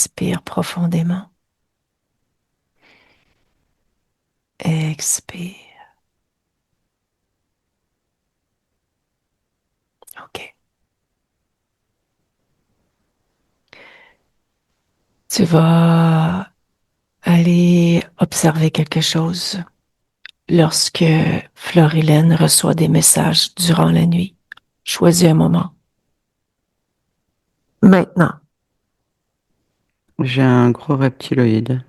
Inspire profondément. Expire. OK. Tu vas aller observer quelque chose lorsque Florilène reçoit des messages durant la nuit. Choisis un moment. Maintenant. J'ai un gros reptiloïde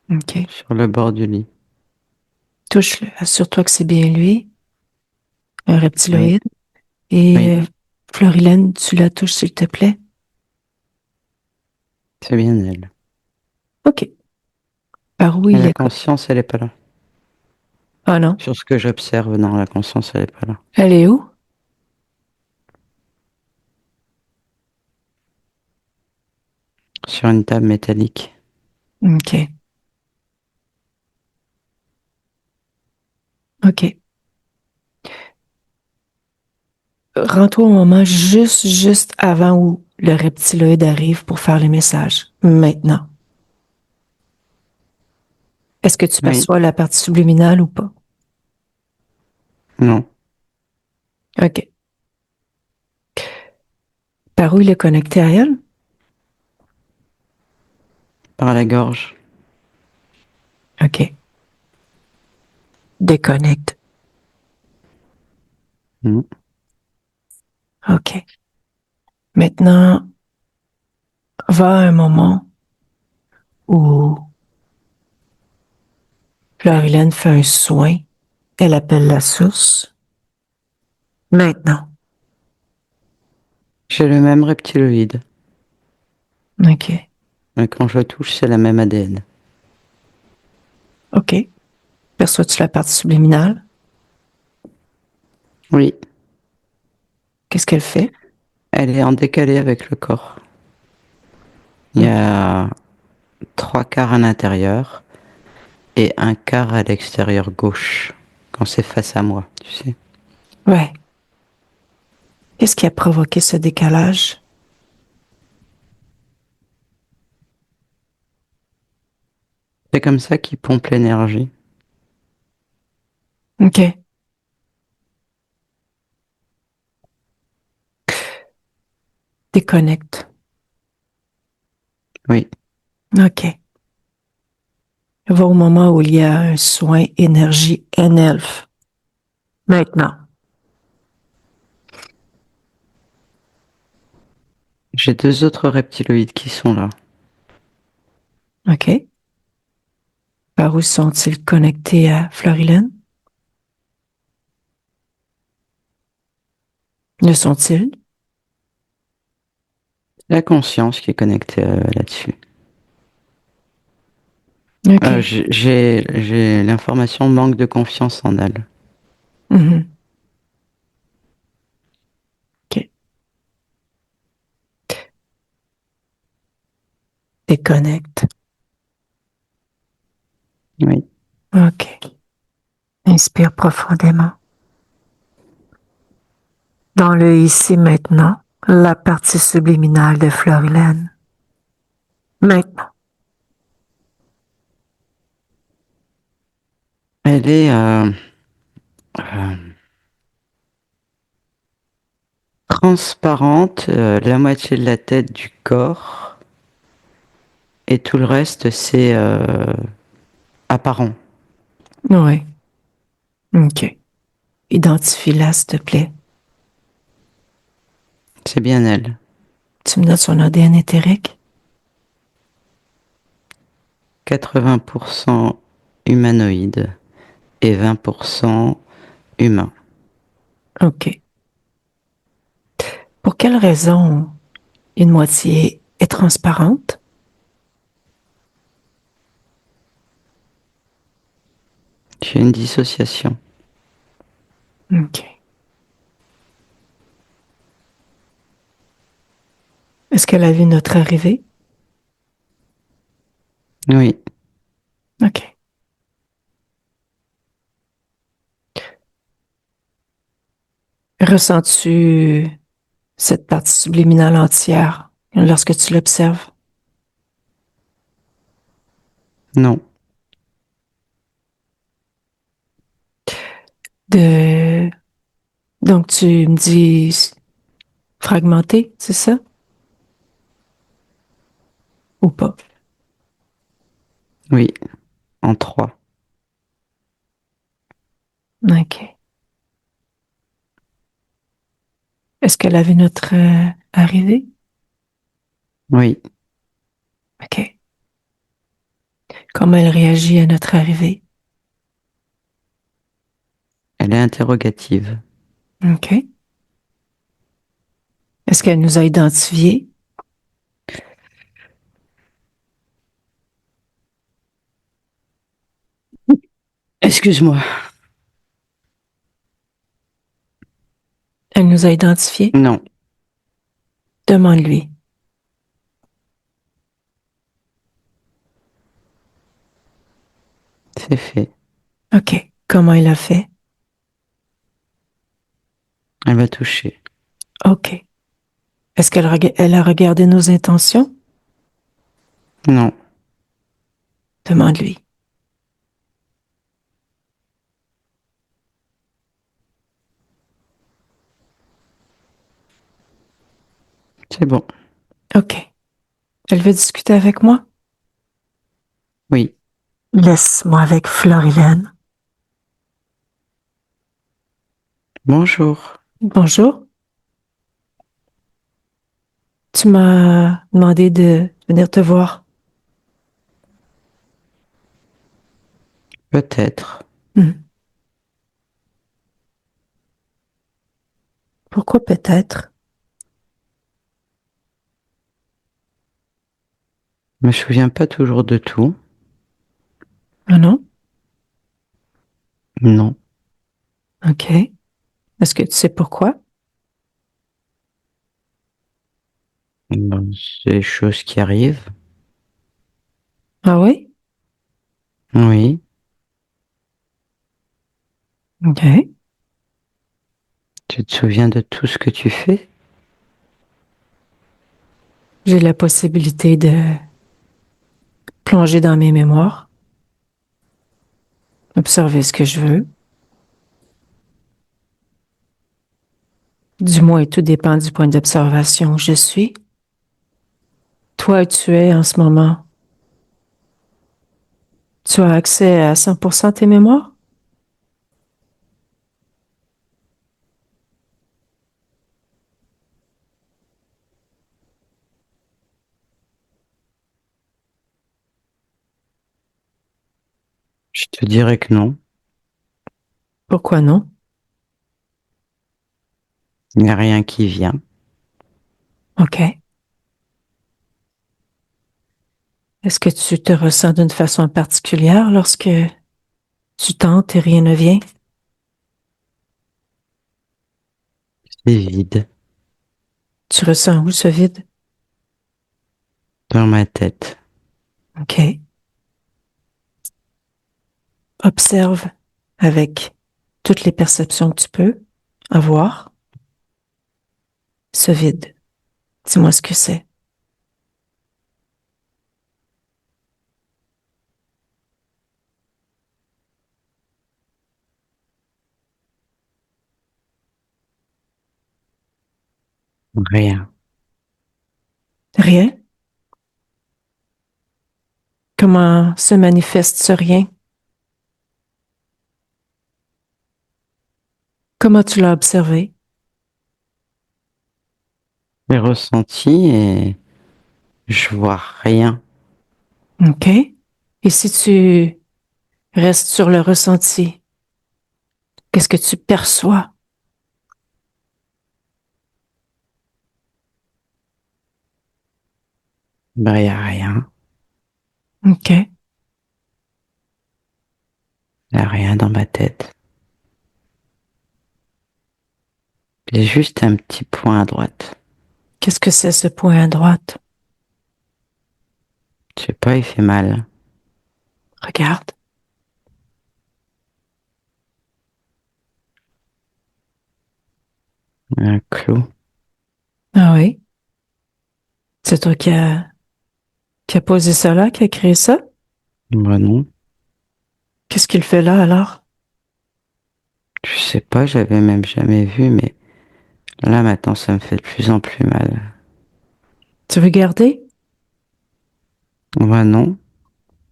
OK. sur le bord du lit. Touche-le. Assure-toi que c'est bien lui, un Oui, reptiloïde. Et oui, Florilène, tu la touches, s'il te plaît. c'est bien elle. OK. Par où Mais il la est? conscience, elle est pas là. Ah non. Sur ce que j'observe, non, la conscience, elle est pas là. Elle est où? Sur une table métallique. OK. OK. Rends-toi au moment juste avant où le reptiloïde arrive pour faire le message. Maintenant. Est-ce que tu Oui, perçois la partie subliminale ou pas? non, OK. Par où il est connecté à elle? par la gorge. OK. Déconnecte. Hmm. OK. Maintenant, va à un moment où Florilène fait un soin. Elle appelle la source. Maintenant. J'ai le même reptiloïde. OK. Mais quand je le touche, c'est la même ADN. OK. Perçois-tu la partie subliminale? Oui, Qu'est-ce qu'elle fait? elle est en décalé avec le corps. Il y OK. a trois quarts à l'intérieur et un quart à l'extérieur gauche, quand c'est face à moi, tu sais. Ouais. Qu'est-ce qui a provoqué ce décalage? C'est comme ça qu'il pompe l'énergie. OK. Déconnecte. Oui, OK. Va au moment où il y a un soin énergie NELF. Maintenant. j'ai deux autres reptiloïdes qui sont là. OK. Par où sont-ils connectés à Florilène? Le sont-ils? La conscience qui est connectée là-dessus. OK. J'ai l'information manque de confiance en elle. Mhm. OK. Déconnecte. Oui. OK. Inspire profondément. Dans le ici maintenant, la partie subliminale de Florilène. Maintenant. Elle est euh, transparente, la moitié de la tête du corps, et tout le reste, c'est apparent. Oui. OK. Identifie-la, s'il te plaît. C'est bien elle. Tu me donnes son ADN éthérique? 80% humanoïde et 20% humain. OK. Pour quelle raison une moitié est transparente? J'ai une dissociation. OK. Est-ce qu'elle a vu notre arrivée? Oui, OK. Ressens-tu cette partie subliminale entière? lorsque tu l'observes? Non. De... Donc, tu me dis fragmenté, c'est ça? Ou pas? Oui. En trois. OK. Est-ce qu'elle a vu notre arrivée? Oui. OK. Comment elle réagit à notre arrivée? Elle est interrogative. OK. Est-ce qu'elle nous a identifiés? Excuse-moi. Elle nous a identifiés? Non. Demande-lui. C'est fait. OK. Comment il a fait? Elle va toucher. OK. Est-ce elle a regardé nos intentions? Non. Demande-lui. C'est bon. OK. Elle veut discuter avec moi? Oui. Laisse-moi avec Florilène. Bonjour. Bonjour. Tu m'as demandé de venir te voir. Peut-être. Hmm. Pourquoi peut-être? Je me souviens pas toujours de tout. Ah non? Non. OK. Est-ce que tu sais pourquoi? Bon, c'est des choses qui arrivent. Ah oui? Oui. OK. Tu te souviens de tout ce que tu fais? J'ai la possibilité de plonger dans mes mémoires, observer ce que je veux. Du moins, tout dépend du point d'observation où je suis. Toi, tu es en ce moment. Tu as accès à 100% tes mémoires? Je te dirais que non. Pourquoi non? Il n'y a rien qui vient. OK. Est-ce que tu te ressens d'une façon particulière lorsque tu tentes et rien ne vient? C'est vide Tu ressens où ce vide? dans ma tête. OK. Observe avec toutes les perceptions que tu peux avoir ce vide. Dis-moi ce que c'est. Rien. Rien? Comment se manifeste ce rien? Comment tu l'as observé? J'ai ressenti et je vois rien. OK. Et si tu restes sur le ressenti, qu'est-ce que tu perçois? Ben, il n'y a rien. OK. Il n'y a rien dans ma tête. J'ai juste un petit point à droite. Qu'est-ce que c'est ce point à droite? Je sais pas, il fait mal. Regarde. Un clou. Ah oui. C'est toi qui a posé ça là, qui a créé ça? Bah non, Qu'est-ce qu'il fait là alors? je sais pas, j'avais même jamais vu, mais là maintenant ça me fait de plus en plus mal. Tu veux garder? Bah non,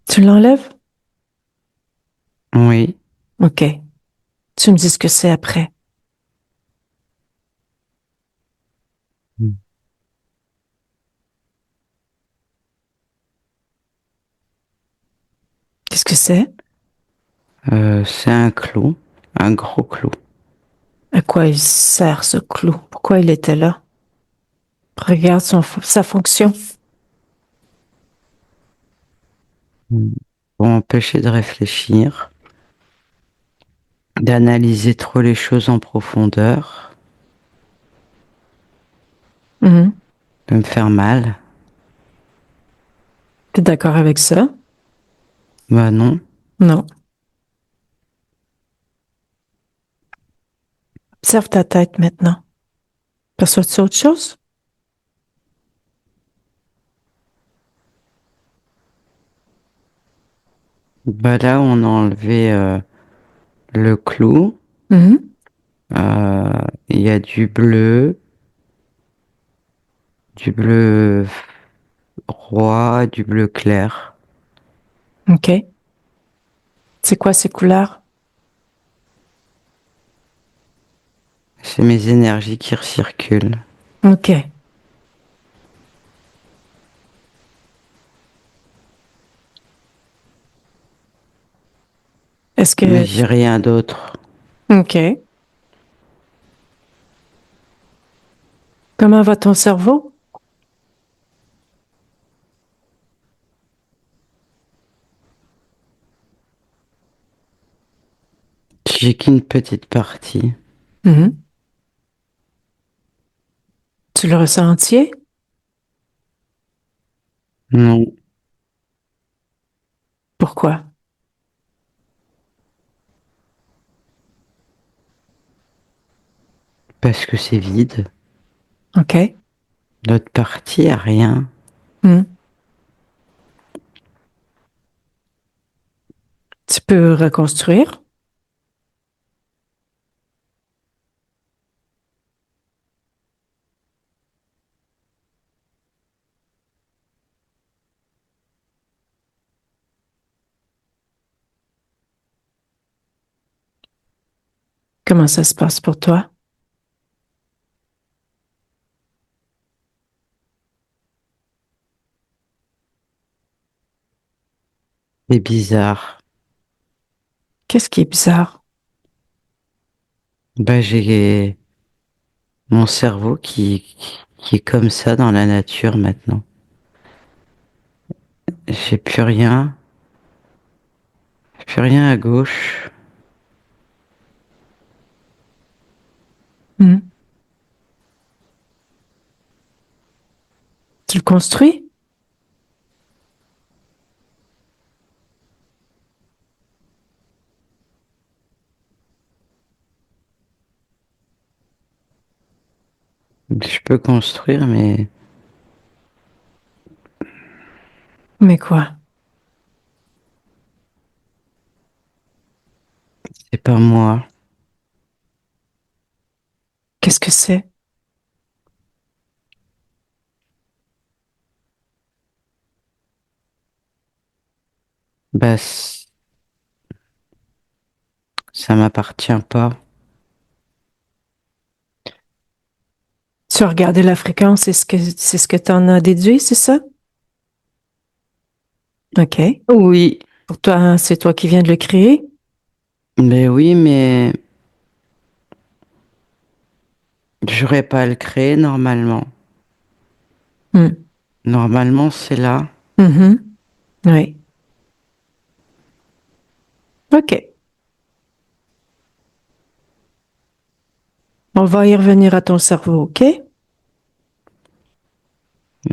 Tu l'enlèves? oui. OK. Tu me dis ce que c'est après. Qu'est-ce que c'est? C'est un clou, un gros clou. À quoi il sert ce clou? Pourquoi il était là? Regarde sa fonction. Pour empêcher de réfléchir, d'analyser trop les choses en profondeur, Mhm. de me faire mal. T'es d'accord avec ça? Bah non. Non. Observe ta tête maintenant. Perçois-tu autre chose? Bah là, on a enlevé le clou. Mhm. Euh, Il y a du bleu roi, du bleu clair. OK. C'est quoi ces couleurs? C'est mes énergies qui recirculent. OK. Est-ce Mais que... j'ai rien d'autre. OK. Comment va ton cerveau? J'ai qu'une petite partie. Mhm. Tu le ressens entier? Non, Pourquoi? parce que c'est vide. OK. L'autre partie a rien. Mhm. Tu peux reconstruire? Comment ça se passe pour toi? C'est bizarre. Qu'est-ce qui est bizarre? Bah j'ai mon cerveau qui est comme ça dans la nature maintenant. J'ai plus rien à gauche. Mhm. Tu le construis? Je peux construire, mais Mais quoi? c'est pas moi. Qu'est-ce que c'est? Bah, ça m'appartient pas. Tu as regardé la fréquence, c'est ce que tu en as déduit, c'est ça? OK. Oui, Pour toi, c'est toi qui viens de le créer? mais oui, mais j'aurais pas à le créer normalement. Hmm. Normalement, c'est là. Mhm. Oui. OK. On va y revenir à ton cerveau, OK?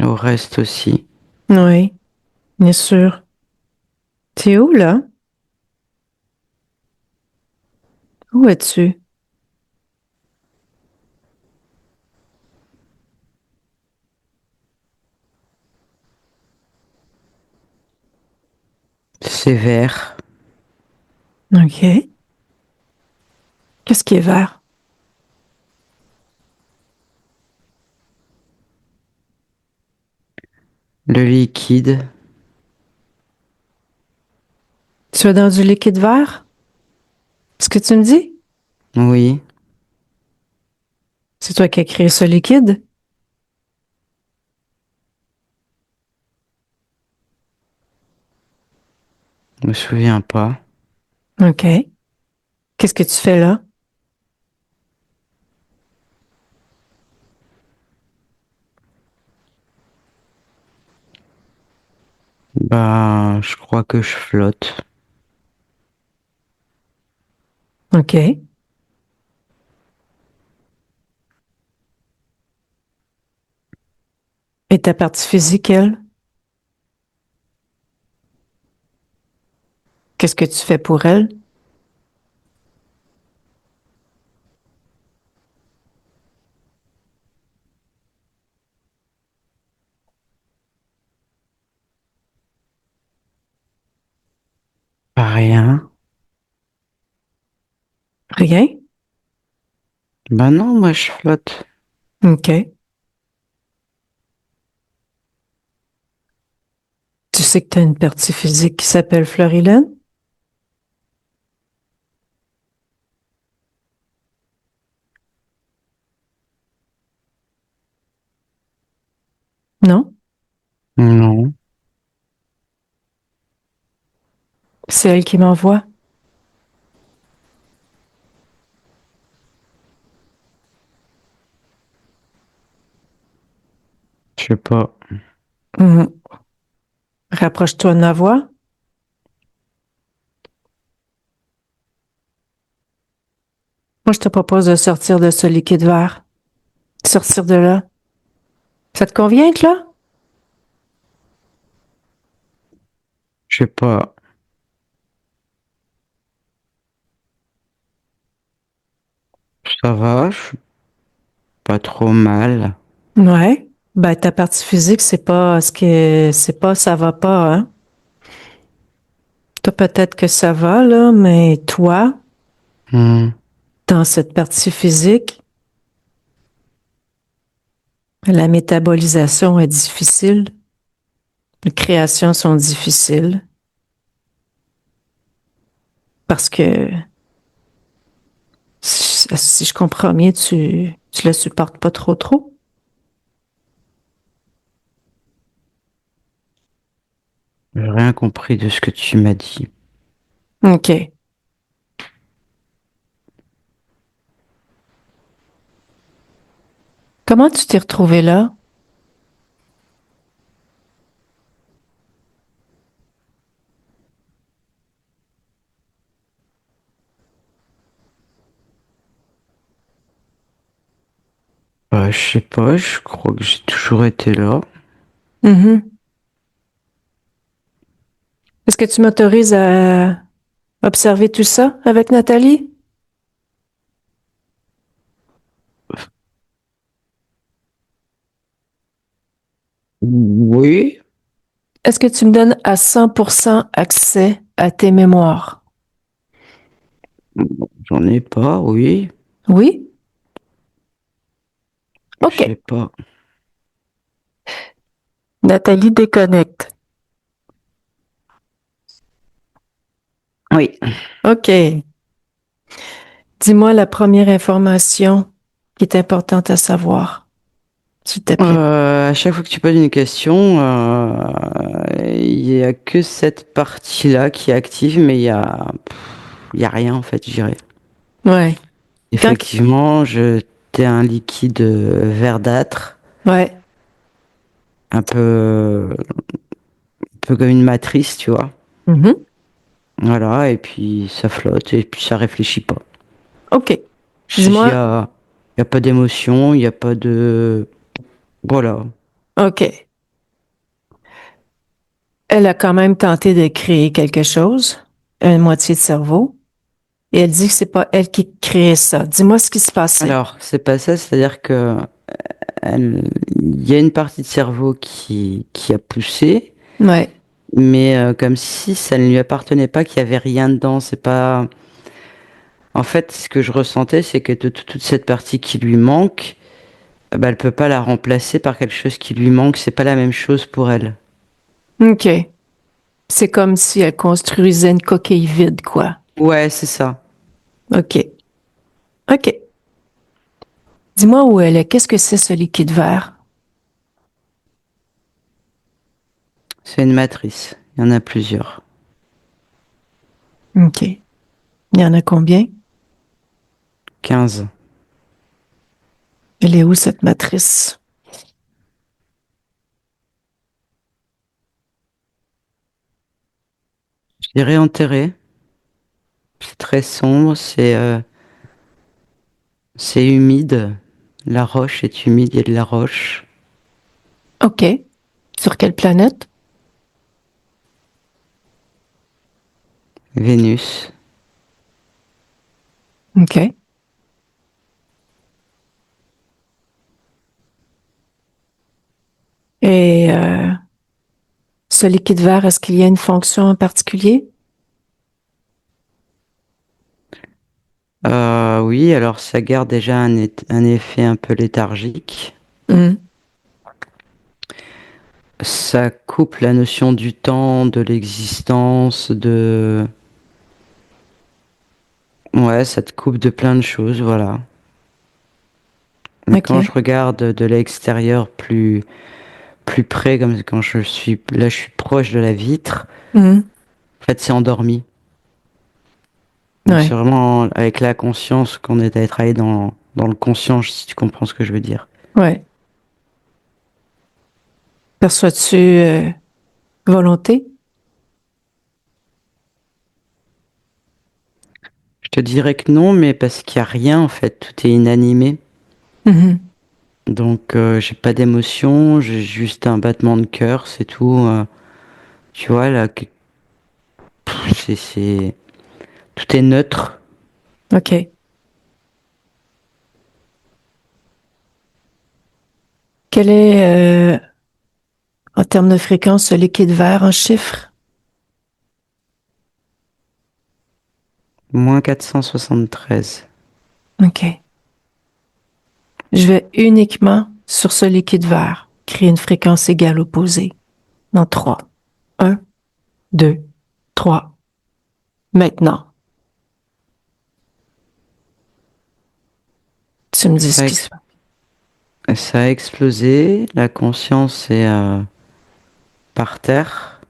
Au reste aussi. Oui, bien sûr. T'es où, là? Où es-tu? C'est vert. OK. Qu'est-ce qui est vert? Le liquide. Tu es dans du liquide vert? Ce que tu me dis? Oui. C'est toi qui as créé ce liquide? Je me souviens pas. OK. Qu'est-ce que tu fais là? Bah, je crois que je flotte. OK. Et ta partie physique, elle? Qu'est-ce que tu fais pour elle? Pas rien. Rien? Bah non, moi je flotte. OK. Tu sais que tu as une partie physique qui s'appelle Florilène? Non? Non, C'est elle qui m'envoie? je sais pas. Mhm. Rapproche-toi de ma voix. Moi, je te propose de sortir de ce liquide vert. Sortir de là. Ça te convient être là? Je sais pas. Ça va, je suis pas trop mal. Ouais. Ben, ta partie physique, c'est pas, ça va pas, hein? Toi, peut-être que ça va, là, mais toi, Hmm. dans cette partie physique, la métabolisation est difficile. Les créations sont difficiles parce que, si je comprends bien, tu la supportes pas trop trop. J'ai rien compris de ce que tu m'as dit. OK. Comment tu t'es retrouvé là? Bah, je sais pas, je crois que j'ai toujours été là. Mhm. Est-ce que tu m'autorises à observer tout ça avec Nathalie? Oui, Est-ce que tu me donnes à 100% accès à tes mémoires? j'en ai pas, oui. Oui? Je sais OK. pas. Nathalie déconnecte. Oui. OK. Dis-moi la première information qui est importante à savoir, s'il te plaît. À chaque fois que tu poses une question, il y a que cette partie-là qui est active, mais il y a rien en fait, je dirais. Ouais. Quand... Effectivement, t'es un liquide verdâtre, Ouais. un peu comme une matrice, tu vois. Mhm. Voilà, et puis ça flotte, et puis ça réfléchit pas. OK. Il Dis-moi, y a pas d'émotion, il y a pas de... Voilà. OK. Elle a quand même tenté de créer quelque chose, une moitié de cerveau, et elle dit que c'est pas elle qui créait ça. Dis-moi ce qui se passait. Alors, c'est pas ça, c'est-à-dire que il y a une partie de cerveau qui a poussé, Ouais. mais comme si ça ne lui appartenait pas, qu'il y avait rien dedans. C'est pas. En fait, ce que je ressentais, c'est que toute cette partie qui lui manque, bah, elle peut pas la remplacer par quelque chose qui lui manque. C'est pas la même chose pour elle. OK. C'est comme si elle construisait une coquille vide, quoi. Ouais, c'est ça. OK. OK. Dis-moi où elle est. Qu'est-ce que c'est ce liquide vert? C'est une matrice. Il y en a plusieurs. OK. Il y en a combien? 15. Elle est où cette matrice? Je dirais enterré. C'est très sombre. C'est humide. La roche est humide. Il y a de la roche. OK. Sur quelle planète? Vénus. OK. Et ce liquide vert, est-ce qu'il y a une fonction en particulier? Oui, alors ça garde déjà un effet un peu léthargique. Hmm. Ça coupe la notion du temps, de l'existence, de... Ouais, ça te coupe de plein de choses, voilà. Mais quand je OK. regarde de l'extérieur plus près, comme quand je suis... Là, je suis proche de la vitre, Hmm. en fait, c'est endormi. Donc c'est Ouais. vraiment avec la conscience qu'on est allé travailler dans le conscient, si tu comprends ce que je veux dire. Ouais. Perçois-tu volonté? Je te dirais que non, mais parce qu'il n'y a rien, en fait, tout est inanimé. Mhm. Donc, j'ai pas d'émotion, j'ai juste un battement de cœur, c'est tout. Tu vois, là, tout est neutre. OK. Quel est, en termes de fréquence, ce liquide vert en chiffres? Moins 473. OK. Je vais uniquement sur ce liquide vert créer une fréquence égale opposée dans 3. 1, 2, 3. Maintenant, tu me dis ce Ça a, qui se ex- passe. Ça a explosé, la conscience est par terre.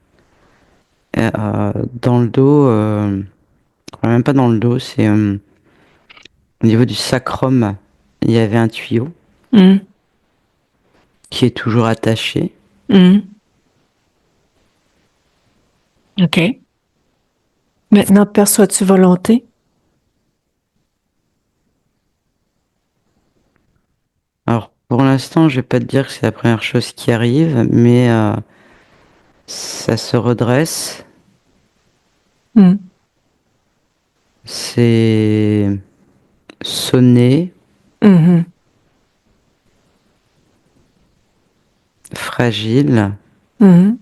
Dans le dos, enfin, même pas dans le dos, c'est au niveau du sacrum, il y avait un tuyau Hmm. qui est toujours attaché. Hmm. OK. Maintenant, perçois-tu volonté? Alors, pour l'instant, je vais pas te dire que c'est la première chose qui arrive, mais ça se redresse. Hmm. C'est sonné, Mhm. fragile. Mhm.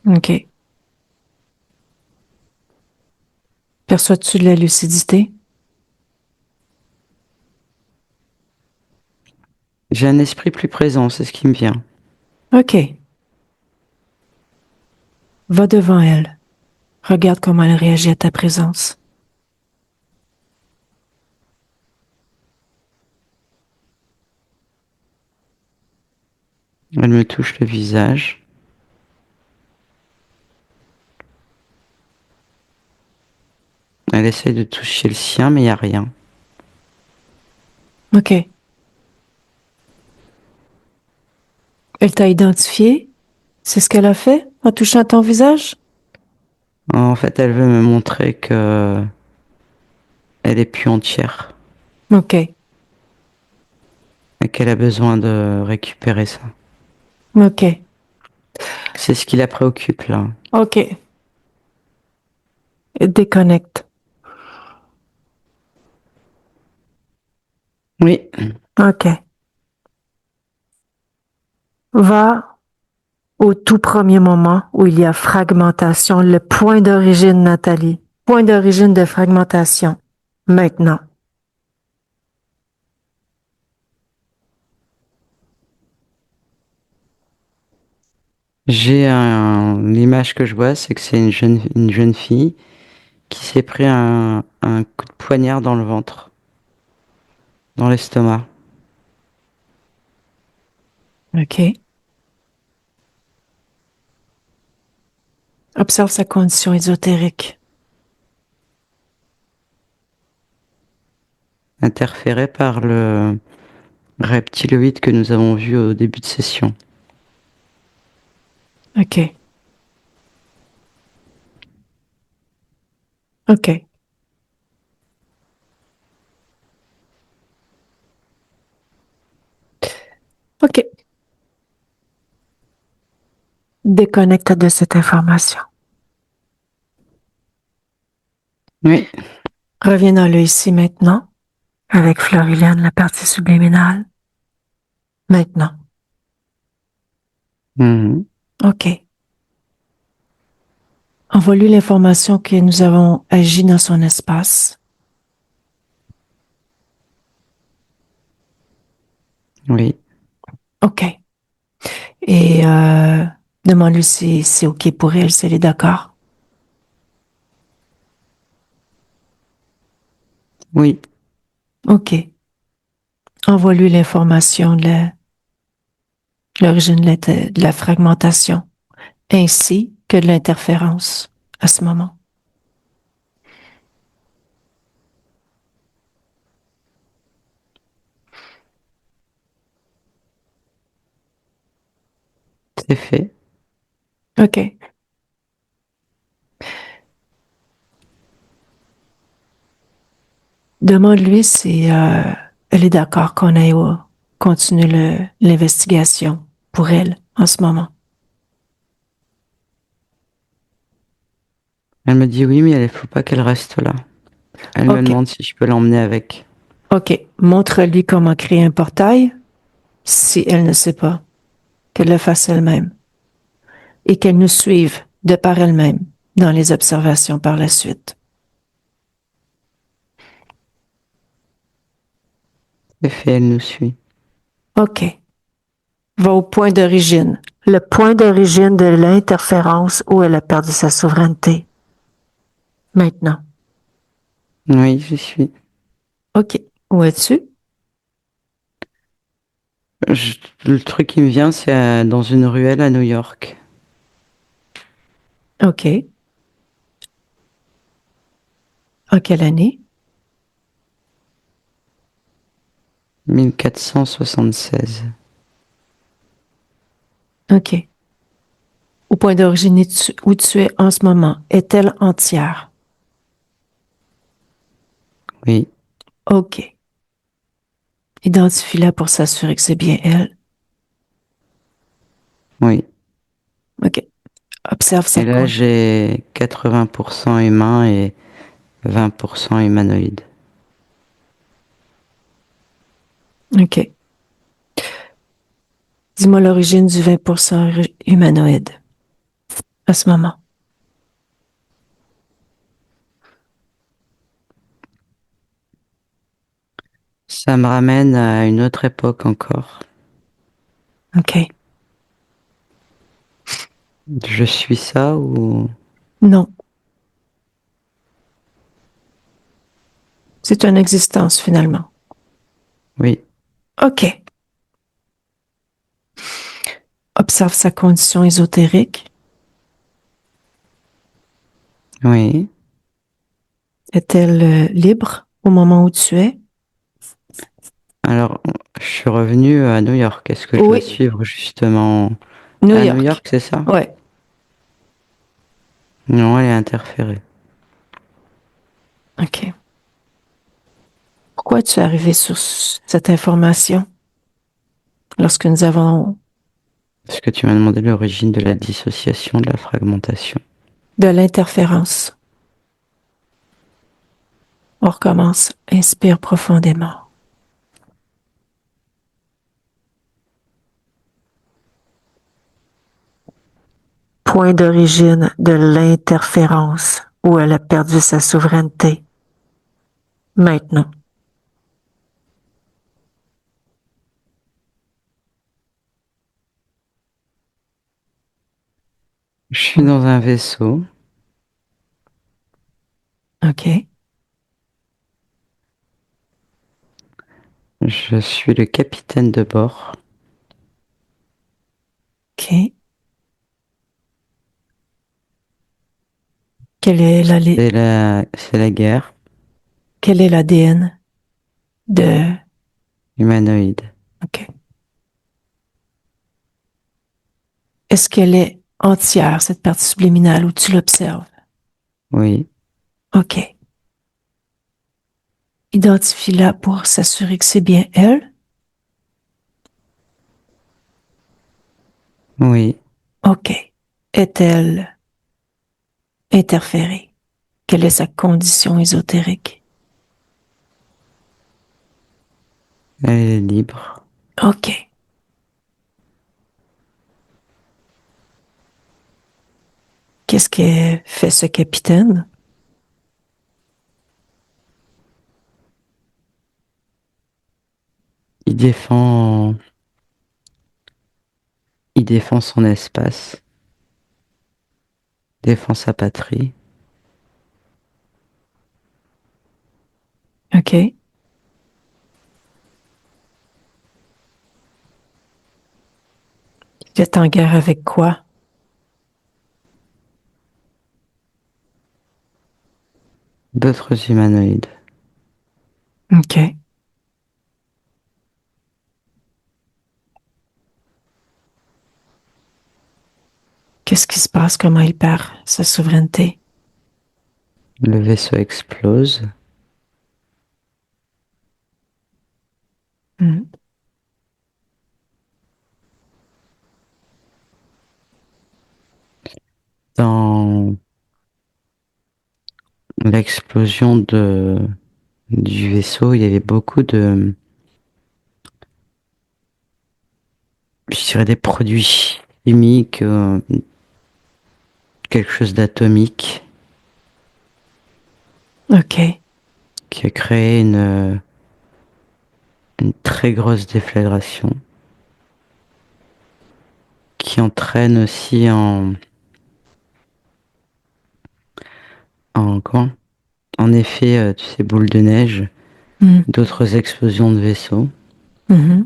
OK. Perçois-tu de la lucidité? J'ai un esprit plus présent, c'est ce qui me vient. OK. Va devant elle. Regarde comment elle réagit à ta présence. Elle me touche le visage. Elle essaie de toucher le sien, mais il n'y a rien. OK. Elle t'a identifié? C'est ce qu'elle a fait en touchant ton visage? En fait, elle veut me montrer que elle est plus entière OK. et qu'elle a besoin de récupérer ça. OK. C'est ce qui la préoccupe là. OK. Déconnecte. Oui, OK. Va. Au tout premier moment où il y a fragmentation, le point d'origine, Nathalie. Point d'origine de fragmentation. Maintenant. L'image que je vois, c'est que c'est une jeune fille qui s'est pris un coup de poignard dans le ventre, dans l'estomac. OK. Observe sa condition ésotérique. Interférée par le reptiloïde que nous avons vu au début de session. OK. OK. OK. Déconnecte de cette information. Oui. Reviens dans le ici maintenant avec Florilène, la partie subliminale. Maintenant. Mhm. OK. Envoie-lui l'information que nous avons agi dans son espace. Oui. OK. Et demande-lui si c'est OK pour elle, si elle est d'accord. Oui. OK. Envoie-lui l'information de l'origine de la fragmentation, ainsi que de l'interférence à ce moment. C'est fait. OK. Demande-lui si elle est d'accord qu'on aille continuer l'investigation pour elle en ce moment. Elle me dit oui, mais il ne faut pas qu'elle reste là. Elle me OK. demande si je peux l'emmener avec. OK. Montre-lui comment créer un portail si elle ne sait pas. Qu'elle le fasse elle-même. Et qu'elle nous suive de par elle-même dans les observations par la suite. C'est fait, elle nous suit. OK. Va au point d'origine. Le point d'origine de l'interférence où elle a perdu sa souveraineté. Maintenant. Oui, j'y suis. OK. Où es-tu? Le truc qui me vient, c'est dans une ruelle à New York. OK. En quelle année? 1476. OK. Au point d'origine où tu es en ce moment, est-elle entière? Oui, OK. Identifie-la pour s'assurer que c'est bien elle. oui. OK. Observe sa Et là, compte. j'ai 80% humain et 20% humanoïde. OK. Dis-moi l'origine du 20% humanoïde à ce moment. Ça me ramène à une autre époque encore. OK. Je suis ça ou... Non. C'est une existence finalement. Oui, OK. Observe sa condition ésotérique. oui. Est-elle libre au moment où tu es? Alors, je suis revenu à New York. Est-ce que je dois Oui. suivre justement New à New York. York, c'est ça? Ouais. Non, elle est interférée. OK. Pourquoi tu es arrivé sur cette information lorsque nous avons Est-ce que tu m'as demandé l'origine de la dissociation, de la fragmentation? de l'interférence? On recommence. Inspire profondément. point d'origine de l'interférence où elle a perdu sa souveraineté. Maintenant. Je suis dans un vaisseau. OK. Je suis le capitaine de bord. OK. Quelle est C'est la guerre quel est l'ADN de... humanoïde. OK. Est-ce qu'elle est entière, cette partie subliminale, où tu l'observes? Oui, OK. Identifie-la pour s'assurer que c'est bien elle. oui. OK. Est-elle interférée? Quelle est sa condition ésotérique? Elle est libre. OK. Qu'est-ce que fait ce capitaine? Il défend, il défend son espace, défend sa patrie. OK. Il est en guerre avec quoi? D'autres humanoïdes. OK. Qu'est-ce qui se passe? Comment il perd sa souveraineté? Le vaisseau explose. Hmm. Dans l'explosion du vaisseau, il y avait beaucoup je dirais des produits chimiques, quelque chose d'atomique OK. qui a créé une très grosse déflagration qui entraîne aussi comment? En effet, tu sais, boule de neige, Hmm. d'autres explosions de vaisseaux. Mhm.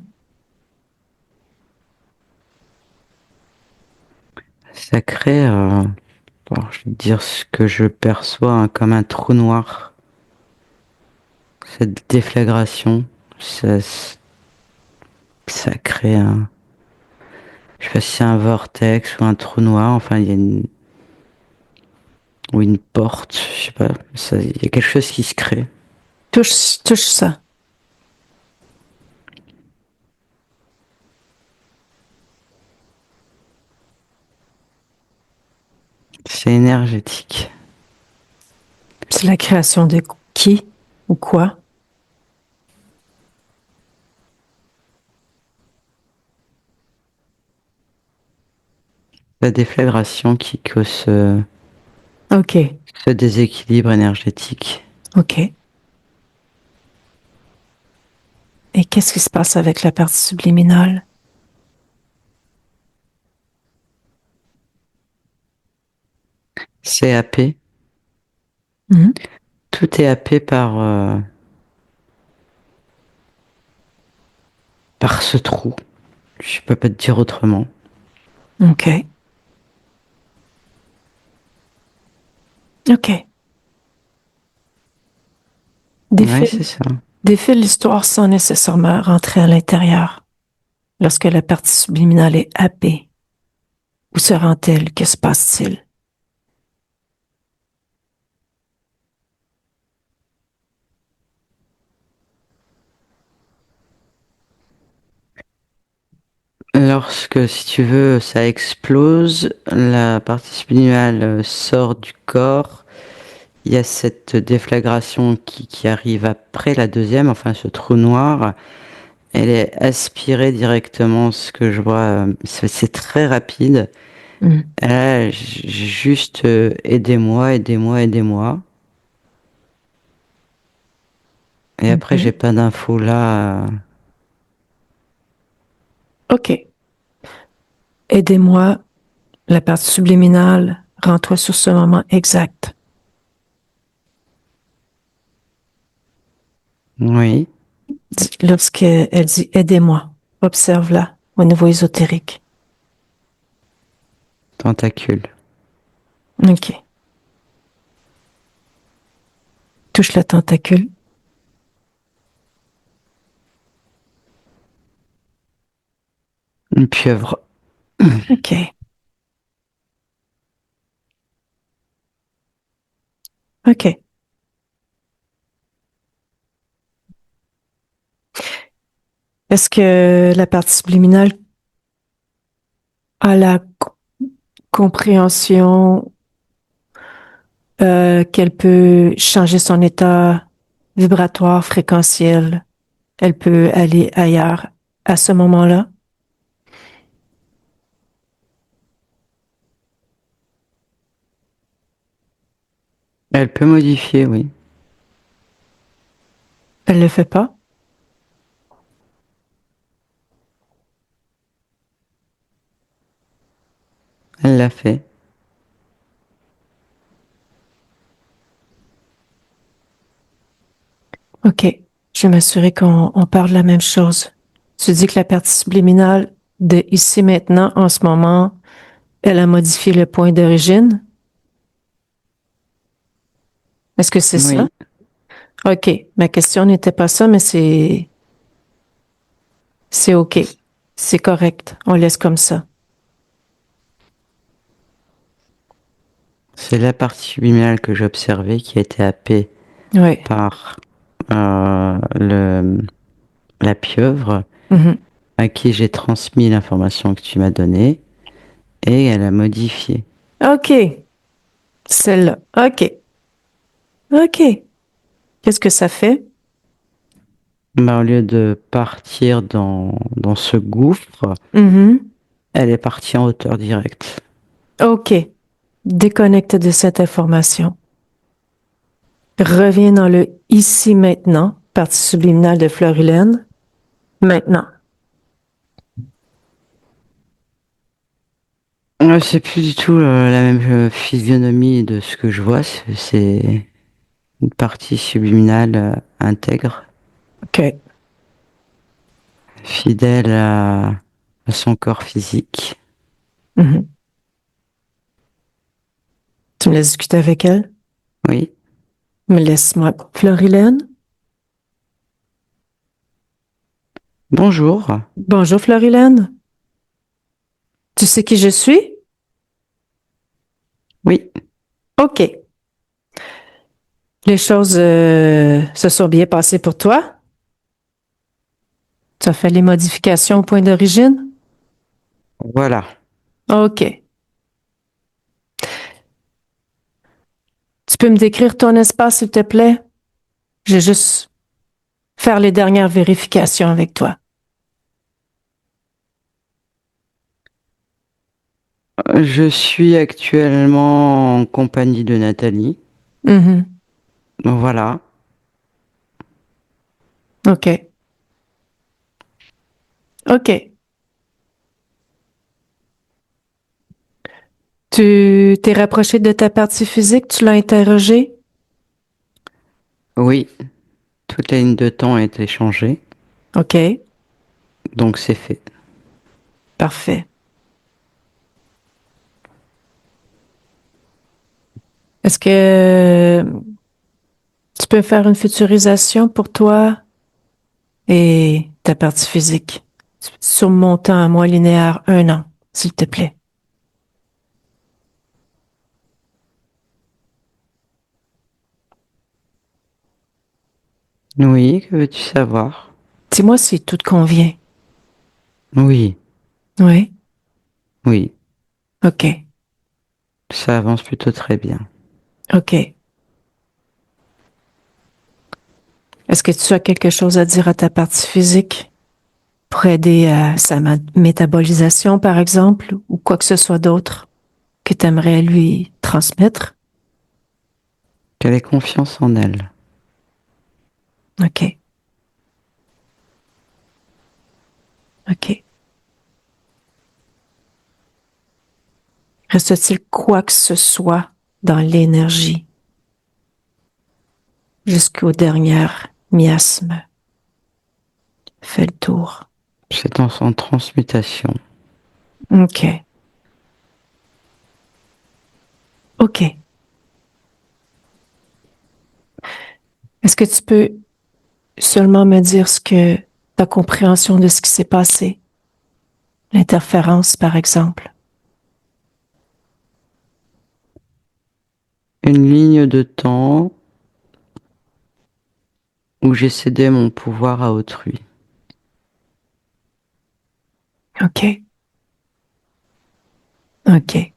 Ça crée, bon, je vais te dire ce que je perçois hein, comme un trou noir. Cette déflagration, ça, ça crée un, je sais pas si c'est un vortex ou un trou noir. Enfin, il y a ou une porte, je sais pas. Il y a quelque chose qui se crée. Touche ça. C'est énergétique. C'est la création de qui ou quoi? La déflagration qui cause OK. ce déséquilibre énergétique. OK. Et qu'est-ce qui se passe avec la partie subliminale? C'est happé. Hmm. Tout est happé par ce trou. Je peux pas te dire autrement. OK. OK. Ouais, c'est Défile, ça. défile l'histoire sans nécessairement rentrer à l'intérieur. Lorsque la partie subliminale est happée, où se rend-elle? Que se passe-t-il? Lorsque, si tu veux, ça explose, la partie subliminale sort du corps. Il y a cette déflagration qui arrive après la deuxième, enfin ce trou noir. Elle est aspirée directement, ce que je vois, c'est très rapide. Hmm. Là, juste aidez-moi, aidez-moi, aidez-moi. Et après, j'ai Mhm. pas d'infos là. OK. Aidez-moi. La partie subliminale, rends-toi sur ce moment exact. Oui, Lorsqu'elle dit aidez-moi, observe-la au niveau ésotérique. tentacule. OK. Touche le tentacule. Une pieuvre. OK. OK. Est-ce que la partie subliminale a la compréhension qu'elle peut changer son état vibratoire, fréquentiel? Elle peut aller ailleurs à ce moment-là? Elle peut modifier, oui. Elle ne le fait pas? Elle l'a fait. OK. Je vais m'assurer qu'on parle de la même chose. Tu dis que la partie subliminale de ici maintenant, en ce moment, elle a modifié le point d'origine. Est-ce que c'est ça? Oui, OK. Ma question n'était pas ça, mais c'est OK. C'est correct. On laisse comme ça. c'est la partie subliminale que j'observais qui a été happée Oui. par la pieuvre Mhm. à qui j'ai transmis l'information que tu m'as donnée et elle a modifié. OK. Celle-là. OK. OK. Qu'est-ce que ça fait? Bah, au lieu de partir dans ce gouffre, Mhm. elle est partie en hauteur directe. OK. Déconnecte de cette information. Reviens dans le ici maintenant, partie subliminale de Florilène. Maintenant. C'est plus du tout la même physionomie de ce que je vois. C'est une partie subliminale intègre, OK. fidèle à son corps physique. Mhm. Tu me laisses discuter avec elle? Oui. Me laisse-moi. Florilène? Bonjour. Bonjour, Florilène. Tu sais qui je suis? Oui. OK. Les choses se sont bien passées pour toi? Tu as fait les modifications au point d'origine? Voilà. OK. Tu peux me décrire ton espace, s'il te plaît? Je vais juste faire les dernières vérifications avec toi. Je suis actuellement en compagnie de Nathalie. Mhm. Voilà. OK. OK. Tu t'es rapproché de ta partie physique? Tu l'as interrogée? Oui. Toute la ligne de temps a été changée. OK. Donc c'est fait. Parfait. Est-ce que tu peux faire une futurisation pour toi et ta partie physique surmontant un mois linéaire 1 an, s'il te plaît? Oui, que veux-tu savoir? Dis-moi si tout te convient. Oui. Oui? Oui. OK. Ça avance plutôt très bien. OK. Est-ce que tu as quelque chose à dire à ta partie physique pour aider à sa métabolisation, par exemple, ou quoi que ce soit d'autre? que tu aimerais lui transmettre? Qu'elle ait confiance en elle. OK. OK. Reste-t-il quoi que ce soit dans l'énergie jusqu'au dernier miasme? Fais le tour. C'est en transmutation. OK. OK. Est-ce que tu peux seulement me dire ce que ta compréhension de ce qui s'est passé? L'interférence, par exemple. Une ligne de temps où j'ai cédé mon pouvoir à autrui. OK. OK.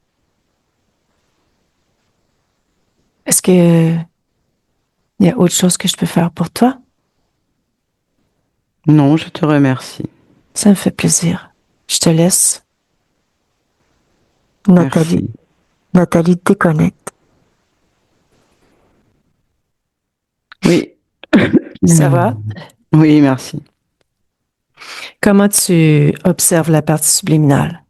Est-ce que il y a autre chose que je peux faire pour toi? Non, je te remercie. Ça me fait plaisir. Je te laisse. Nathalie. Merci. Nathalie déconnecte. Oui. Ça va? Oui, merci. Comment tu observes la partie subliminale?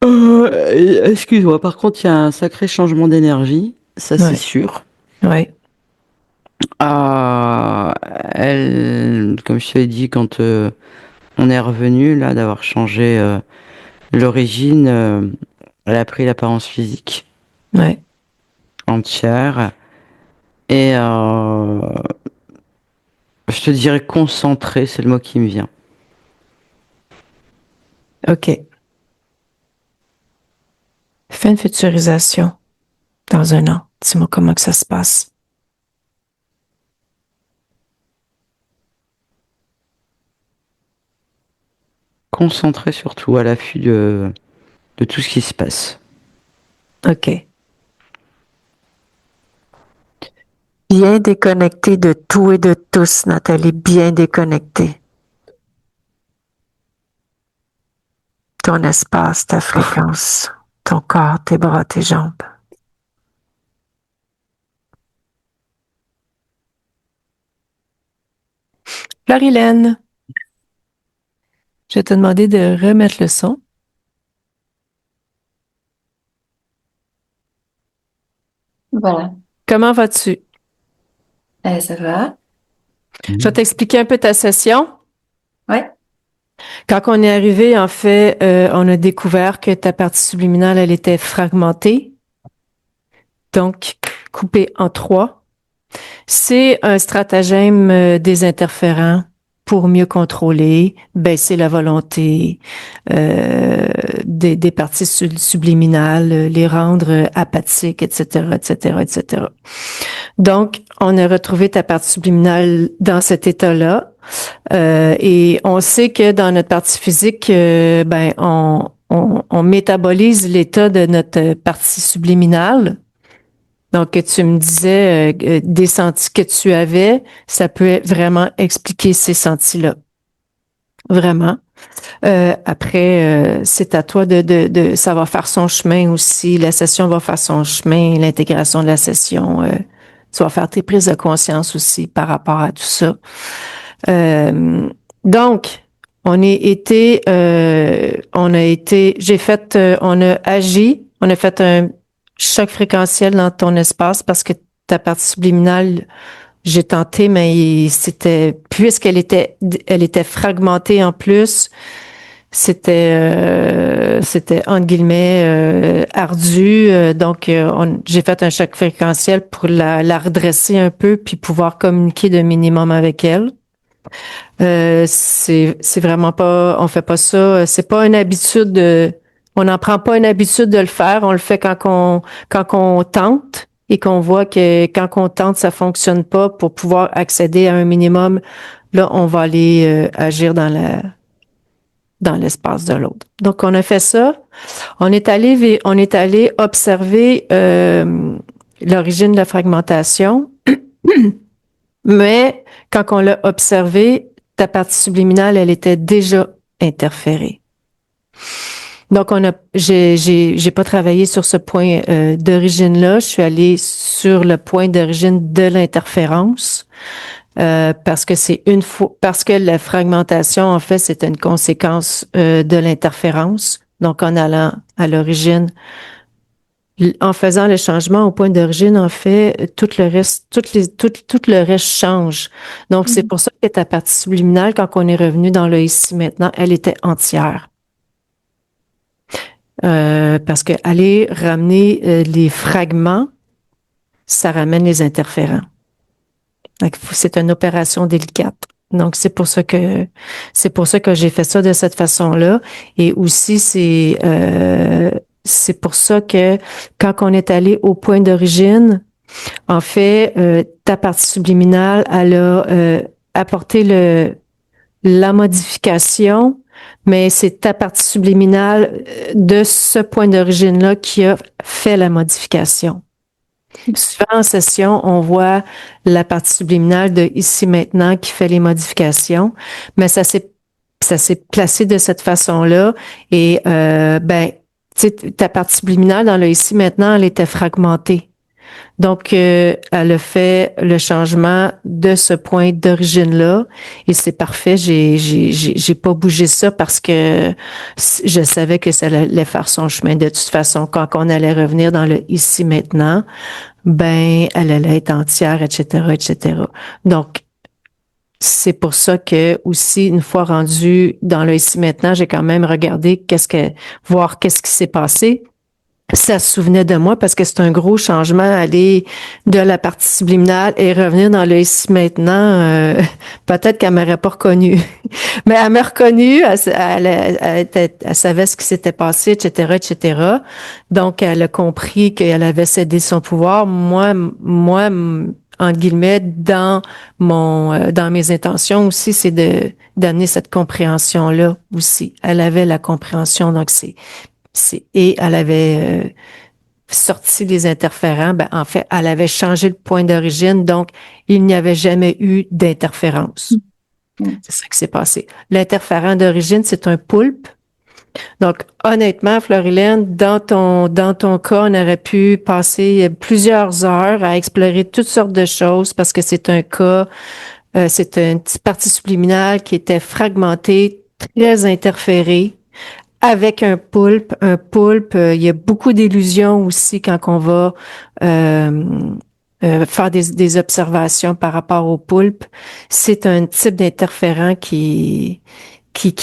Excuse-moi, par contre, il y a un sacré changement d'énergie, ça c'est Oui. sûr. Oui. Ah, elle, comme je te l'ai dit, quand on est revenu là d'avoir changé l'origine, elle a pris l'apparence physique Oui. entière et je te dirais concentrée, c'est le mot qui me vient. OK. Fais une futurisation dans un an. Dis-moi comment que ça se passe. Concentrée surtout à l'affût de tout ce qui se passe. OK. Bien déconnecté de tout et de tous, Nathalie. Bien déconnecté. Ton espace, ta fréquence, ton corps, tes bras, tes jambes. Florilène, je vais te demander de remettre le son. Voilà. Comment vas-tu? Ça va? Je vais t'expliquer un peu ta session. Ouais. Quand on est arrivé, en fait, on a découvert que ta partie subliminale, elle était fragmentée, donc coupée en trois. C'est un stratagème des interférents pour mieux contrôler, baisser la volonté des parties subliminales, les rendre apathiques, etc., etc., etc. Donc, on a retrouvé ta partie subliminale dans cet état-là. Et on sait que dans notre partie physique, ben, on métabolise l'état de notre partie subliminale. Donc, que tu me disais des sentis que tu avais, ça peut vraiment expliquer ces sentis-là. Vraiment. Après, c'est à toi ça va faire son chemin aussi. La session va faire son chemin, l'intégration de la session. Tu vas faire tes prises de conscience aussi par rapport à tout ça. Donc, on a agi, on a fait un choc fréquentiel dans ton espace parce que ta partie subliminale, j'ai tenté, mais elle était fragmentée en plus. C'était entre guillemets ardu. Donc, j'ai fait un choc fréquentiel pour la redresser un peu puis pouvoir communiquer de minimum avec elle. C'est vraiment pas, on fait pas ça. C'est pas une habitude on n'en prend pas une habitude de le faire. On le fait quand on tente et qu'on voit que quand on tente, ça fonctionne pas pour pouvoir accéder à un minimum. Là, on va aller agir dans l'espace de l'autre. Donc, on a fait ça. On est allé observer l'origine de la fragmentation. Mais quand on l'a observé, ta partie subliminale, elle était déjà interférée. Donc, j'ai pas travaillé sur ce point d'origine-là. Je suis allée sur le point d'origine de l'interférence parce que parce que la fragmentation, en fait, c'est une conséquence de l'interférence. Donc, en allant à l'origine, en faisant le changement au point d'origine, en fait, tout le reste, tout le reste change. Donc, c'est pour ça que ta partie subliminale, quand on est revenu dans le ici maintenant, elle était entière. Parce que aller ramener les fragments, ça ramène les interférents. Donc, c'est une opération délicate. Donc, c'est pour ça que j'ai fait ça de cette façon-là. Et aussi, c'est pour ça que quand on est allé au point d'origine, en fait, ta partie subliminale, elle a apporté la modification, mais c'est ta partie subliminale de ce point d'origine-là qui a fait la modification. Souvent en session, on voit la partie subliminale de ici maintenant qui fait les modifications, mais ça s'est placé de cette façon-là et ben tu sais, ta partie subliminale dans le ici maintenant, elle était fragmentée. Donc, elle a fait le changement de ce point d'origine-là et c'est parfait. J'ai pas bougé ça parce que je savais que ça allait faire son chemin. De toute façon, quand on allait revenir dans le ici maintenant, ben, elle allait être entière, etc., etc. Donc, c'est pour ça que aussi, une fois rendu dans le ici maintenant, j'ai quand même regardé voir qu'est-ce qui s'est passé. Ça se souvenait de moi parce que c'est un gros changement aller de la partie subliminale et revenir dans le ici maintenant. Peut-être qu'elle m'aurait pas reconnue, mais elle m'a reconnue. Elle savait ce qui s'était passé, etc., etc. Donc elle a compris qu'elle avait cédé son pouvoir. Moi, entre guillemets, dans mes intentions aussi, c'est d'amener cette compréhension là aussi. Elle avait la compréhension, donc et elle avait sorti les interférents. Ben, en fait, elle avait changé le point d'origine, donc il n'y avait jamais eu d'interférence. C'est ça qui s'est passé. L'interférent d'origine, c'est un poulpe. Donc, honnêtement, Florilène, dans ton cas, on aurait pu passer plusieurs heures à explorer toutes sortes de choses parce que c'est un cas, c'est une petite partie subliminale qui était fragmentée, très interférée avec un poulpe. Un poulpe, il y a beaucoup d'illusions aussi quand on va faire des observations par rapport au poulpe. C'est un type d'interférent qui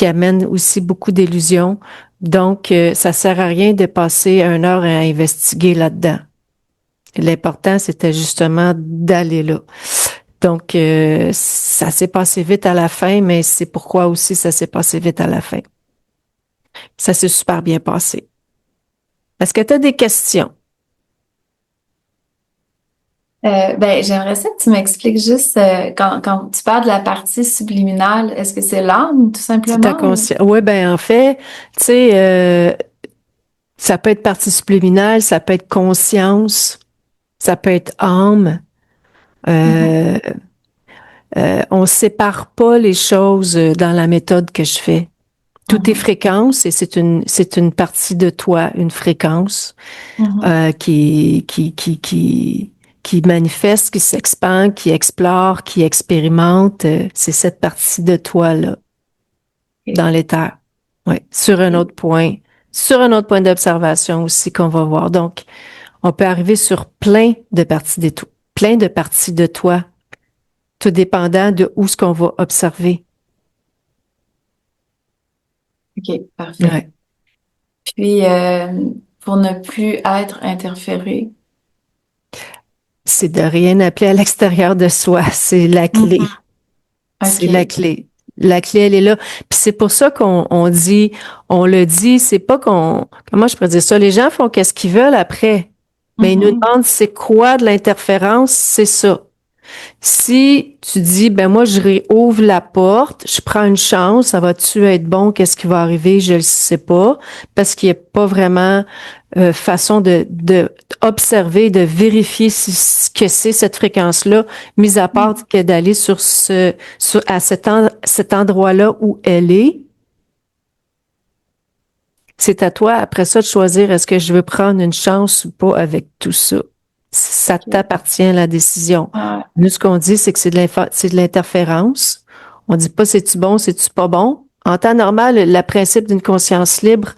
amène aussi beaucoup d'illusions. Donc, ça sert à rien de passer 1 heure à investiguer là-dedans. L'important, c'était justement d'aller là. Donc, ça s'est passé vite à la fin, mais c'est pourquoi aussi ça s'est passé vite à la fin. Ça s'est super bien passé. Est-ce que tu as des questions? Ben, j'aimerais ça que tu m'expliques juste quand tu parles de la partie subliminale, est-ce que c'est l'âme tout C'est ta simplement? conscience. Oui, ben en fait, tu sais, ça peut être partie subliminale, ça peut être conscience, ça peut être âme. On sépare pas les choses dans la méthode que je fais. Tout est fréquence et c'est une partie de toi, une fréquence qui manifeste, qui s'expand, qui explore, qui expérimente. C'est cette partie de toi là dans l'éther. Ouais, sur un autre point d'observation aussi qu'on va voir. Donc, on peut arriver sur plein de parties de toi, tout dépendant de où ce qu'on va observer. OK, parfait. Ouais. Puis, pour ne plus être interféré. C'est de rien appeler à l'extérieur de soi. C'est la clé. C'est OK. la clé. La clé, elle est là. Puis c'est pour ça on le dit, c'est pas comment je pourrais dire ça, les gens font qu'est-ce qu'ils veulent après. Mais ils nous demandent c'est quoi de l'interférence, c'est ça. Si tu dis, ben moi, je réouvre la porte, je prends une chance, ça va-tu être bon, qu'est-ce qui va arriver, je le sais pas, parce qu'il n'y a pas vraiment façon de observer, de vérifier ce que c'est cette fréquence-là, mis à part que d'aller à cet endroit-là où elle est, C'est à toi, après ça, de choisir est-ce que je veux prendre une chance ou pas avec tout ça. Ça t'appartient, la décision. Ouais. Nous, ce qu'on dit, c'est que c'est de l'interférence. On dit pas c'est-tu bon, c'est-tu pas bon. En temps normal, le principe d'une conscience libre,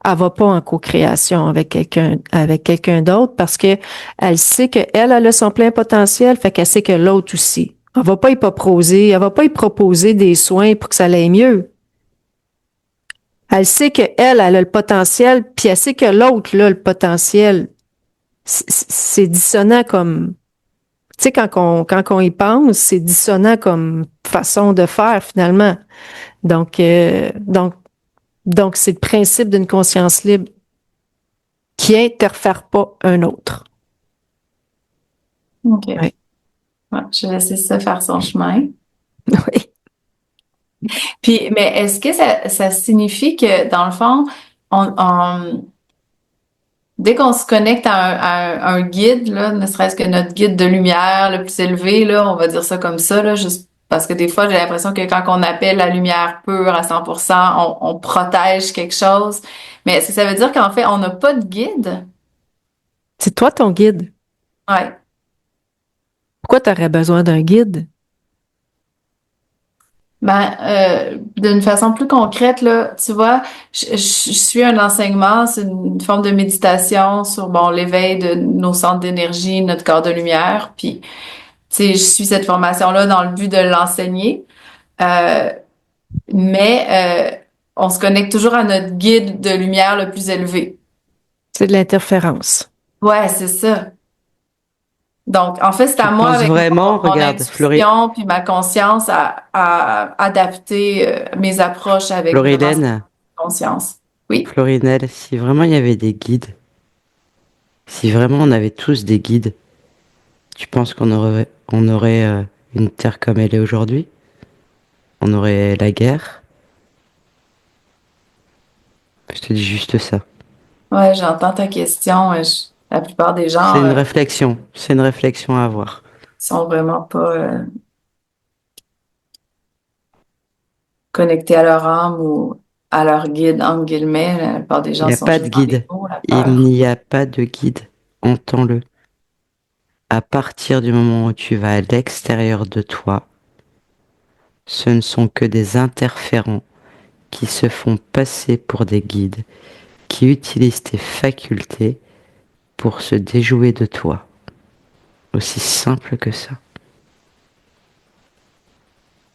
elle va pas en co-création avec quelqu'un d'autre parce que elle sait que elle a son plein potentiel, fait qu'elle sait que l'autre aussi. Elle va pas y proposer des soins pour que ça aille mieux. Elle sait que elle a le potentiel, puis elle sait que l'autre là le potentiel. C'est dissonant comme, tu sais, quand on y pense, c'est dissonant comme façon de faire finalement. Donc, c'est le principe d'une conscience libre qui interfère pas un autre. OK. Ouais. Ouais, je vais laisser ça faire son chemin. Oui. Puis, mais est-ce que ça signifie que, dans le fond, dès qu'on se connecte à un guide, là, ne serait-ce que notre guide de lumière le plus élevé, là, on va dire ça comme ça, là, juste parce que des fois, j'ai l'impression que quand on appelle la lumière pure à 100%, on protège quelque chose. Mais est-ce que ça veut dire qu'en fait, on n'a pas de guide? C'est toi ton guide. Ouais. Pourquoi tu aurais besoin d'un guide? Ben, d'une façon plus concrète, là, tu vois, je suis un enseignement, c'est une forme de méditation sur, bon, l'éveil de nos centres d'énergie, notre corps de lumière, puis, tu sais, je suis cette formation-là dans le but de l'enseigner, euh, mais on se connecte toujours à notre guide de lumière le plus élevé. C'est de l'interférence. Ouais, c'est ça. Donc, en fait, c'est Tu à moi, penses avec vraiment, mon regarde, intuition puis ma conscience, à adapter mes approches avec vraiment cette Florilène, conscience. Oui. Florinelle, si vraiment il y avait des guides, si vraiment on avait tous des guides, tu penses on aurait une terre comme elle est aujourd'hui? On aurait la guerre? Je te dis juste ça. Ouais, j'entends ta question. La plupart des gens C'est une réflexion à avoir. sont vraiment pas connectés à leur âme ou à leur guide, entre guillemets. La plupart des Il gens n'y a sont pas de juste dans guide. l'ego, la Il peur. n'y a pas de guide. Entends-le. À partir du moment où tu vas à l'extérieur de toi, ce ne sont que des interférents qui se font passer pour des guides, qui utilisent tes facultés pour se déjouer de toi. Aussi simple que ça.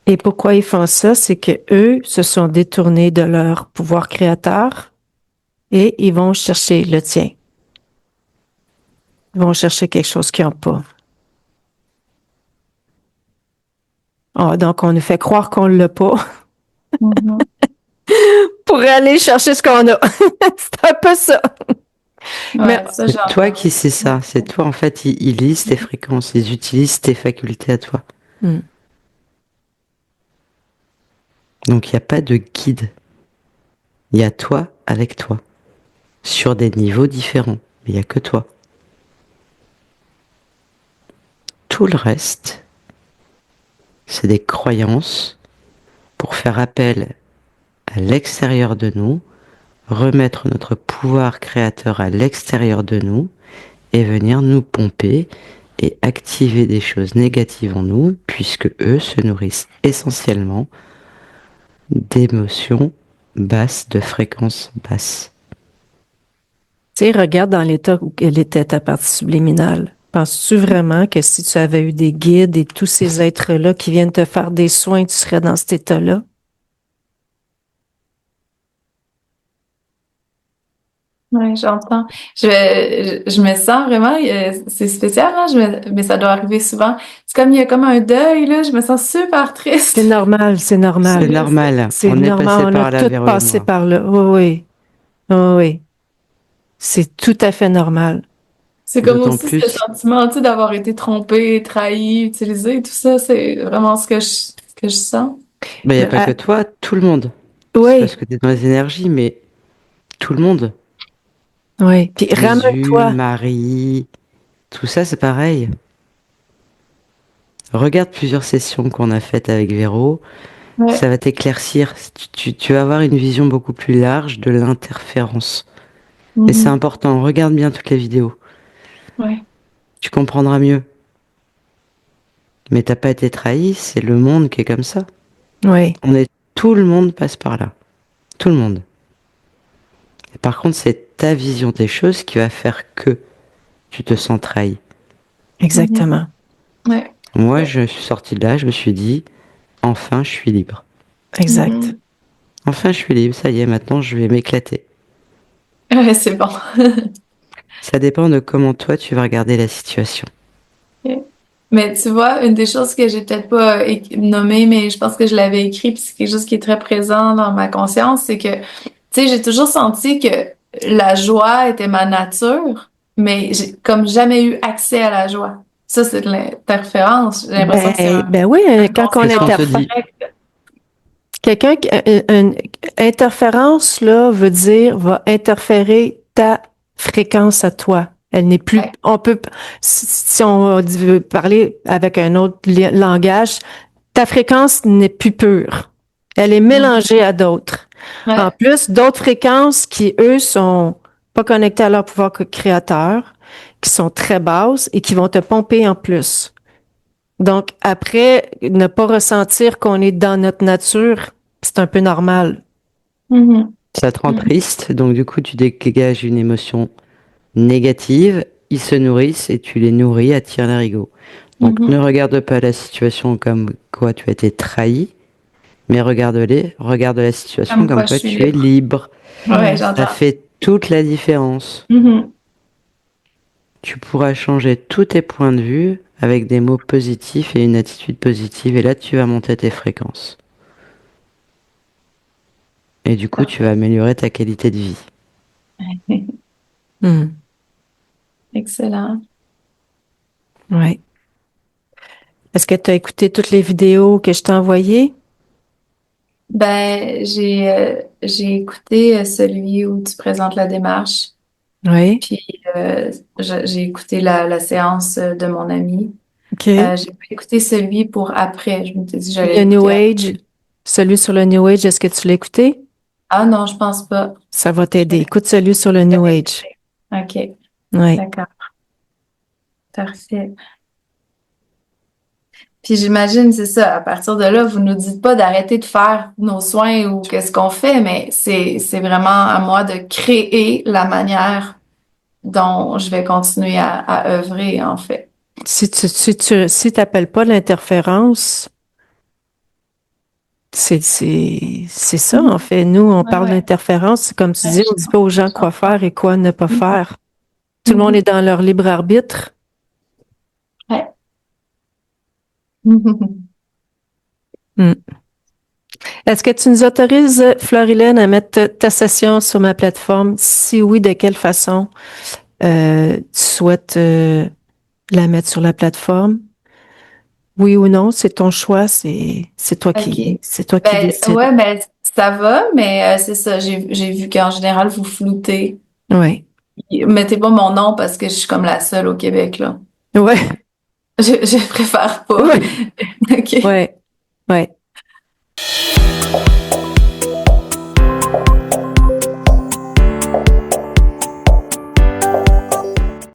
Et pourquoi ils font ça? C'est que eux se sont détournés de leur pouvoir créateur et ils vont chercher le tien. Ils vont chercher quelque chose qu'ils n'ont pas. Ah, donc, on nous fait croire qu'on ne l'a pas Mhm. pour aller chercher ce qu'on a. C'est un peu ça. Mais Ouais, ça, C'est toi j'entends. qui sais ça. C'est toi, en fait, ils lisent tes fréquences, ils utilisent tes facultés à toi. hmm. Donc, il n'y a pas de guide. Il y a toi avec toi. Sur des niveaux différents. Mais il n'y a que toi. Tout le reste, c'est des croyances pour faire appel à l'extérieur de nous, remettre notre pouvoir créateur à l'extérieur de nous et venir nous pomper et activer des choses négatives en nous, puisque eux se nourrissent essentiellement d'émotions basses, de fréquences basses. Tu sais, regarde dans l'état où elle était ta partie subliminale. Penses-tu vraiment que si tu avais eu des guides et tous ces êtres-là qui viennent te faire des soins, tu serais dans cet état-là? Ouais, j'entends. Je me sens vraiment, c'est spécial, hein, mais ça doit arriver souvent. C'est comme, il y a comme un deuil, là, je me sens super triste. C'est normal, c'est C'est normal. normal, C'est on est passé normal, on a par là, tout Véro et passé moi. par là. Oui, oui. Oui, oui. C'est tout à fait normal. C'est comme D'autant aussi ce plus, sentiment, tu sais, d'avoir été trompé, trahi, utilisé, tout ça, c'est vraiment ce que je sens. il n'y a Mais, pas que toi, tout le monde. C'est oui, parce que tu es dans les énergies, mais tout le monde. oui. Puis Jésus, ramène-toi. Marie, tout ça, c'est pareil. Regarde plusieurs sessions qu'on a faites avec Véro. Ouais. Ça va t'éclaircir. Tu vas avoir une vision beaucoup plus large de l'interférence. Et c'est Mhm. important. Regarde bien toutes les vidéos. Ouais. Tu comprendras mieux. Mais t'as pas été trahi, c'est le monde qui est comme ça. Oui, Tout le monde passe par là. Tout le monde. Et par contre, c'est ta vision des choses qui va faire que tu te sens trahi. Mhm. exactement. Ouais. Moi, Ouais. je suis sorti de là, je me suis dit, enfin, je suis libre. Exact. Mhm. Enfin, je suis libre, ça y est, maintenant, je vais m'éclater. Ouais, c'est bon. Ça dépend de comment toi, tu vas regarder la situation. Ok. Mais tu vois, une des choses que j'ai peut-être pas nommée, mais je pense que je l'avais écrit, puis c'est quelque chose qui est très présent dans ma conscience, c'est que, tu sais, j'ai toujours senti que la joie était ma nature, mais j'ai comme jamais eu accès à la joie. Ça, c'est de l'interférence. J'ai l'impression que c'est Ben oui, un quand on concept Qu'est-ce qu'on te interfère, dit? incorrect. quelqu'un, une interférence, là, veut dire, va interférer ta fréquence à toi. Elle n'est plus, Ouais. on peut, si on veut parler avec un autre langage, ta fréquence n'est plus pure. Elle est Mhm. mélangée à d'autres. En Ouais. plus, d'autres fréquences qui, eux, sont pas connectées à leur pouvoir créateur, qui sont très basses et qui vont te pomper en plus. Donc, après, ne pas ressentir qu'on est dans notre nature, c'est un peu normal. Mhm. Ça te rend Mhm. triste, donc du coup, tu dégages une émotion négative. Ils se nourrissent et tu les nourris à tire-larigot. Donc, ne Mhm. regarde pas la situation comme quoi tu as été trahi, mais regarde la situation Comme comme quoi je quoi suis tu es libre. libre. Ouais, Mm. Ça j'entends. fait toute la différence. Mhm. Tu pourras changer tous tes points de vue avec des mots positifs et une attitude positive, et là, tu vas monter tes fréquences. Et du coup, tu vas Parfait. améliorer ta qualité de vie. Mm. Excellent. Ouais. Est-ce que tu as écouté toutes les vidéos que je t'ai envoyées? Ben, j'ai écouté celui où tu présentes la démarche, Oui. puis j'ai écouté la séance de mon ami. OK. J'ai pas écouté celui pour après. Je me suis dit que j'allais Le New l'écouter après. Age, celui sur le New Age, est-ce que tu l'as écouté? Ah non, je pense pas. Ça va Je t'aider. vais Écoute celui sur le New Age. l'écouter. OK, Oui. d'accord. Parfait. Puis j'imagine, c'est ça, à partir de là, vous nous dites pas d'arrêter de faire nos soins ou qu'est-ce qu'on fait, mais c'est vraiment à moi de créer la manière dont je vais continuer à œuvrer, en fait. Si t'appelles pas l'interférence, c'est ça, en Mhm. fait. Nous, on Ouais, parle ouais. d'interférence. C'est comme tu Ouais, dis, on dit pas aux gens je quoi comprends. faire et quoi ne pas Mhm. faire. Tout le monde est Mhm. dans leur libre arbitre. Ouais. Mhm. Hmm. Est-ce que tu nous autorises, Florilène, à mettre ta session sur ma plateforme? Si oui, de quelle façon tu souhaites la mettre sur la plateforme? Oui ou non, c'est ton choix, OK. c'est toi qui Ben, décides. ouais, ben, ça va, mais c'est ça. J'ai vu qu'en général, vous floutez. Oui. Mettez pas mon nom parce que je suis comme la seule au Québec, là. Ouais. Je préfère pas. Ouais. OK. Ouais. Ouais.